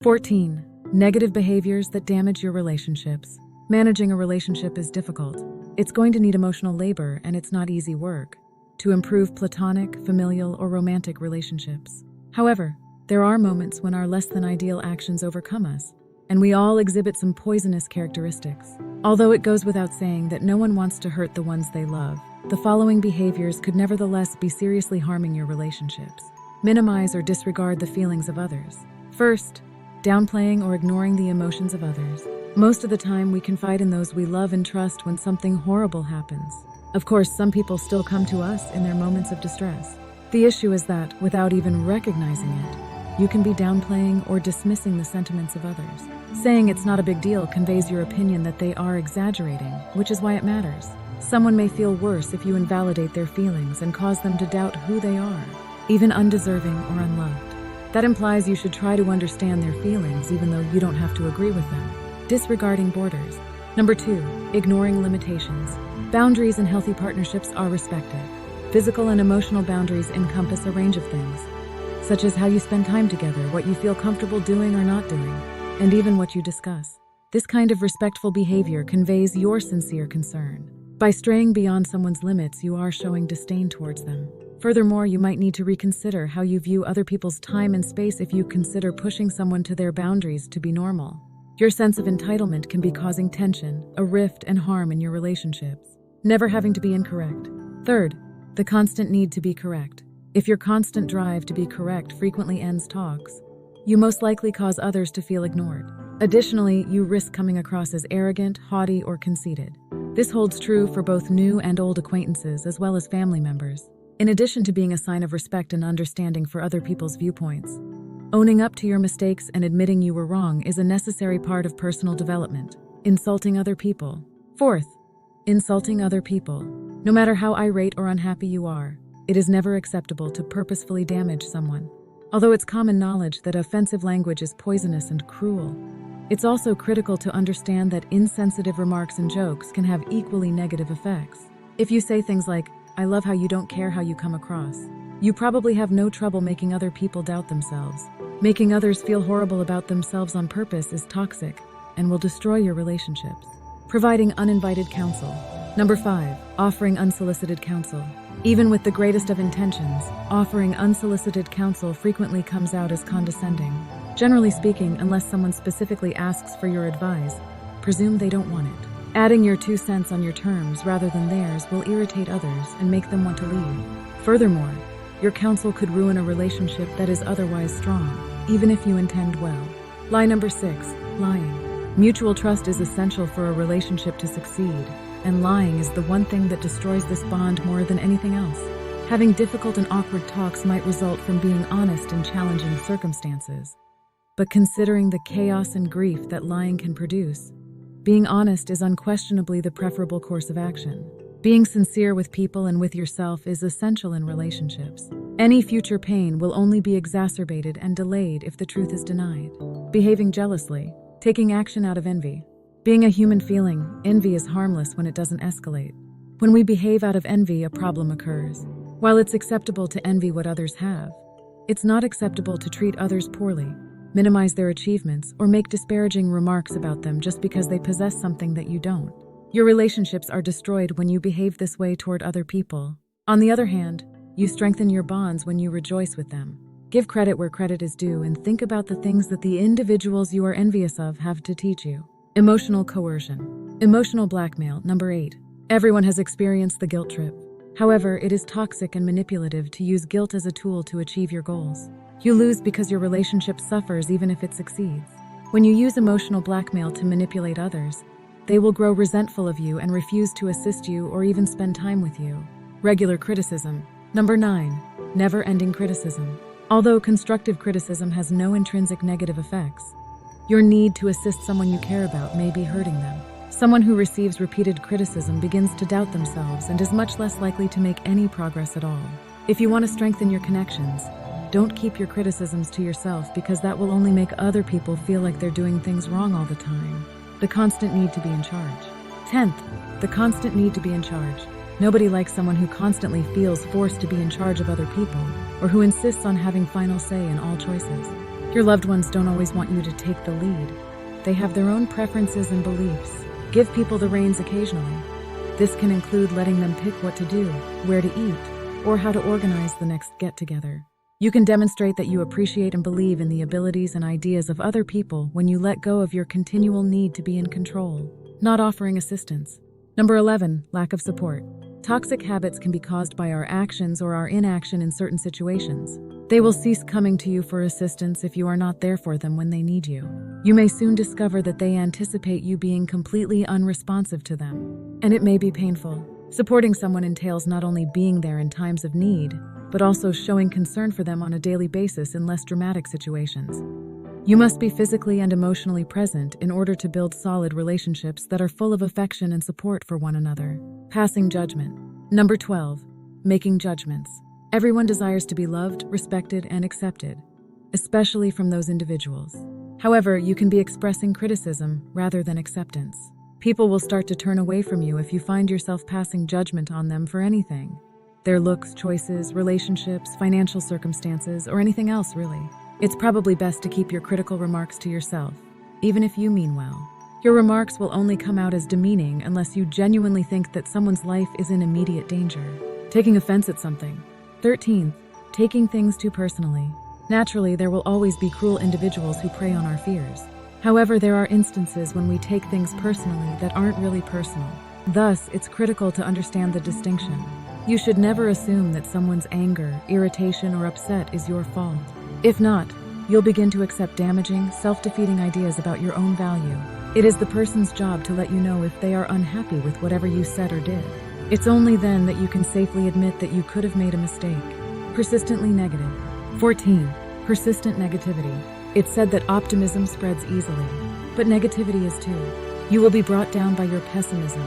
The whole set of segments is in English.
14. Negative behaviors that damage your relationships. Managing a relationship is difficult. It's going to need emotional labor, and it's not easy work to improve platonic, familial, or romantic relationships. However, there are moments when our less than ideal actions overcome us, and we all exhibit some poisonous characteristics. Although it goes without saying that no one wants to hurt the ones they love, the following behaviors could nevertheless be seriously harming your relationships. Minimize or disregard the feelings of others. First, downplaying or ignoring the emotions of others. Most of the time, we confide in those we love and trust when something horrible happens. Of course, some people still come to us in their moments of distress. The issue is that, without even recognizing it, you can be downplaying or dismissing the sentiments of others. Saying it's not a big deal conveys your opinion that they are exaggerating, which is why it matters. Someone may feel worse if you invalidate their feelings and cause them to doubt who they are, even undeserving or unloved. That implies you should try to understand their feelings even though you don't have to agree with them. Disregarding borders. Number 2, ignoring limitations. Boundaries in healthy partnerships are respected. Physical and emotional boundaries encompass a range of things, such as how you spend time together, what you feel comfortable doing or not doing, and even what you discuss. This kind of respectful behavior conveys your sincere concern. By straying beyond someone's limits, you are showing disdain towards them. Furthermore, you might need to reconsider how you view other people's time and space if you consider pushing someone to their boundaries to be normal. Your sense of entitlement can be causing tension, a rift, and harm in your relationships. Never having to be incorrect. Third, the constant need to be correct. If your constant drive to be correct frequently ends talks, you most likely cause others to feel ignored. Additionally, you risk coming across as arrogant, haughty, or conceited. This holds true for both new and old acquaintances as well as family members. In addition to being a sign of respect and understanding for other people's viewpoints, owning up to your mistakes and admitting you were wrong is a necessary part of personal development. Insulting other people. Fourth, insulting other people. No matter how irate or unhappy you are, it is never acceptable to purposefully damage someone. Although it's common knowledge that offensive language is poisonous and cruel, it's also critical to understand that insensitive remarks and jokes can have equally negative effects. If you say things like, "I love how you don't care how you come across," you probably have no trouble making other people doubt themselves. Making others feel horrible about themselves on purpose is toxic and will destroy your relationships. Providing uninvited counsel. Number 5, offering unsolicited counsel. Even with the greatest of intentions, offering unsolicited counsel frequently comes out as condescending. Generally speaking, unless someone specifically asks for your advice, presume they don't want it. Adding your 2 cents on your terms rather than theirs will irritate others and make them want to leave. Furthermore, your counsel could ruin a relationship that is otherwise strong, even if you intend well. Lie number 6, lying. Mutual trust is essential for a relationship to succeed, and lying is the one thing that destroys this bond more than anything else. Having difficult and awkward talks might result from being honest in challenging circumstances. But considering the chaos and grief that lying can produce, being honest is unquestionably the preferable course of action. Being sincere with people and with yourself is essential in relationships. Any future pain will only be exacerbated and delayed if the truth is denied. Behaving jealously, taking action out of envy. Being a human feeling, envy is harmless when it doesn't escalate. When we behave out of envy, a problem occurs. While it's acceptable to envy what others have, it's not acceptable to treat others poorly, minimize their achievements, or make disparaging remarks about them just because they possess something that you don't. Your relationships are destroyed when you behave this way toward other people. On the other hand, you strengthen your bonds when you rejoice with them. Give credit where credit is due and think about the things that the individuals you are envious of have to teach you. Emotional coercion. Emotional blackmail. Number 8. Everyone has experienced the guilt trip. However, it is toxic and manipulative to use guilt as a tool to achieve your goals. You lose because your relationship suffers even if it succeeds. When you use emotional blackmail to manipulate others, they will grow resentful of you and refuse to assist you or even spend time with you. Regular criticism. Number 9. Never-ending criticism. Although constructive criticism has no intrinsic negative effects, your need to assist someone you care about may be hurting them. Someone who receives repeated criticism begins to doubt themselves and is much less likely to make any progress at all. If you want to strengthen your connections, don't keep your criticisms to yourself because that will only make other people feel like they're doing things wrong all the time. The constant need to be in charge. 10th, the constant need to be in charge. Nobody likes someone who constantly feels forced to be in charge of other people or who insists on having final say in all choices. Your loved ones don't always want you to take the lead. They have their own preferences and beliefs. Give people the reins occasionally. This can include letting them pick what to do, where to eat, or how to organize the next get-together. You can demonstrate that you appreciate and believe in the abilities and ideas of other people when you let go of your continual need to be in control. Not offering assistance. Number 11, lack of support. Toxic habits can be caused by our actions or our inaction in certain situations. They will cease coming to you for assistance if you are not there for them when they need you. You may soon discover that they anticipate you being completely unresponsive to them, and it may be painful. Supporting someone entails not only being there in times of need, but also showing concern for them on a daily basis in less dramatic situations. You must be physically and emotionally present in order to build solid relationships that are full of affection and support for one another. Passing judgment. Number 12, making judgments. Everyone desires to be loved, respected, and accepted, especially from those individuals. However, you can be expressing criticism rather than acceptance. People will start to turn away from you if you find yourself passing judgment on them for anything. Their looks, choices, relationships, financial circumstances, or anything else really. It's probably best to keep your critical remarks to yourself, even if you mean well. Your remarks will only come out as demeaning unless you genuinely think that someone's life is in immediate danger. Taking offense at something. 13th, taking things too personally. Naturally, there will always be cruel individuals who prey on our fears. However, there are instances when we take things personally that aren't really personal. Thus, it's critical to understand the distinction. You should never assume that someone's anger, irritation, or upset is your fault. If not, you'll begin to accept damaging, self-defeating ideas about your own value. It is the person's job to let you know if they are unhappy with whatever you said or did. It's only then that you can safely admit that you could have made a mistake. Persistently negative. 14. Persistent negativity. It's said that optimism spreads easily, but negativity is too. You will be brought down by your pessimism,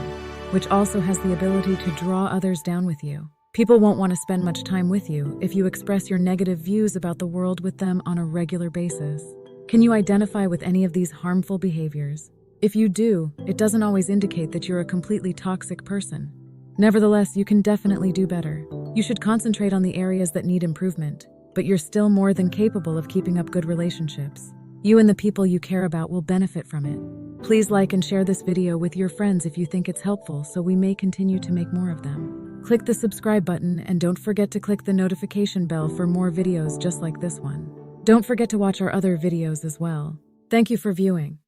which also has the ability to draw others down with you. People won't want to spend much time with you if you express your negative views about the world with them on a regular basis. Can you identify with any of these harmful behaviors? If you do, it doesn't always indicate that you're a completely toxic person. Nevertheless, you can definitely do better. You should concentrate on the areas that need improvement, but you're still more than capable of keeping up good relationships. You and the people you care about will benefit from it. Please like and share this video with your friends if you think it's helpful, so we may continue to make more of them. Click the subscribe button and don't forget to click the notification bell for more videos just like this one. Don't forget to watch our other videos as well. Thank you for viewing.